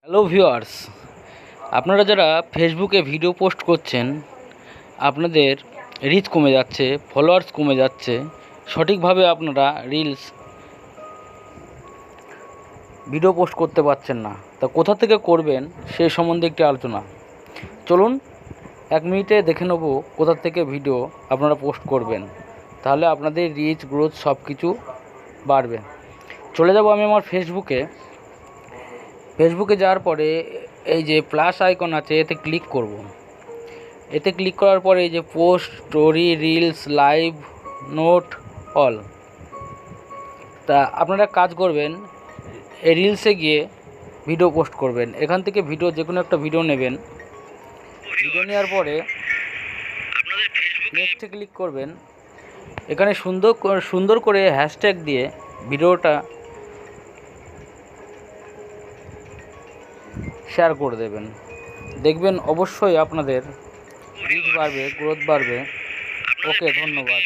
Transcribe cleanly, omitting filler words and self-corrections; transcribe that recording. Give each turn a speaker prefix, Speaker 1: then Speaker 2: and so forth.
Speaker 1: Hello viewers, আপনারা যারা ফেসবুকে ভিডিও পোস্ট করছেন, আপনাদের রিচ কমে যাচ্ছে, ফলোয়ার্স কমে যাচ্ছে, সঠিকভাবে আপনারা রিলস ভিডিও পোস্ট করতে পারছেন না, তা কোথা থেকে করবেন সেই সম্বন্ধে একটি আলোচনা। চলুন 1 মিনিটে দেখে নেব কোথা থেকে ভিডিও আপনারা পোস্ট করবেন, তাহলে আপনাদের রিচ গ্রোথ সব কিছু বাড়বে। চলে যাব আমি আমার ফেসবুকে যাওয়ার পরে এই যে প্লাস আইকন আছে, এতে ক্লিক করব। এতে ক্লিক করার পরে এই যে post, story, reels, live, note, all, তা আপনারা কাজ করবেন, এই রিলসে গিয়ে ভিডিও পোস্ট করবেন। এখান থেকে যে কোনো একটা ভিডিও নেবেন। ভিডিও নেওয়ার পরে নেক্সটে ক্লিক করবেন। এখানে সুন্দর করে হ্যাশট্যাগ দিয়ে ভিডিওটা শেয়ার করে দেবেন। দেখবেন অবশ্যই আপনাদের রিচ বাড়বে, গ্রোথ বাড়বে। ওকে, ধন্যবাদ।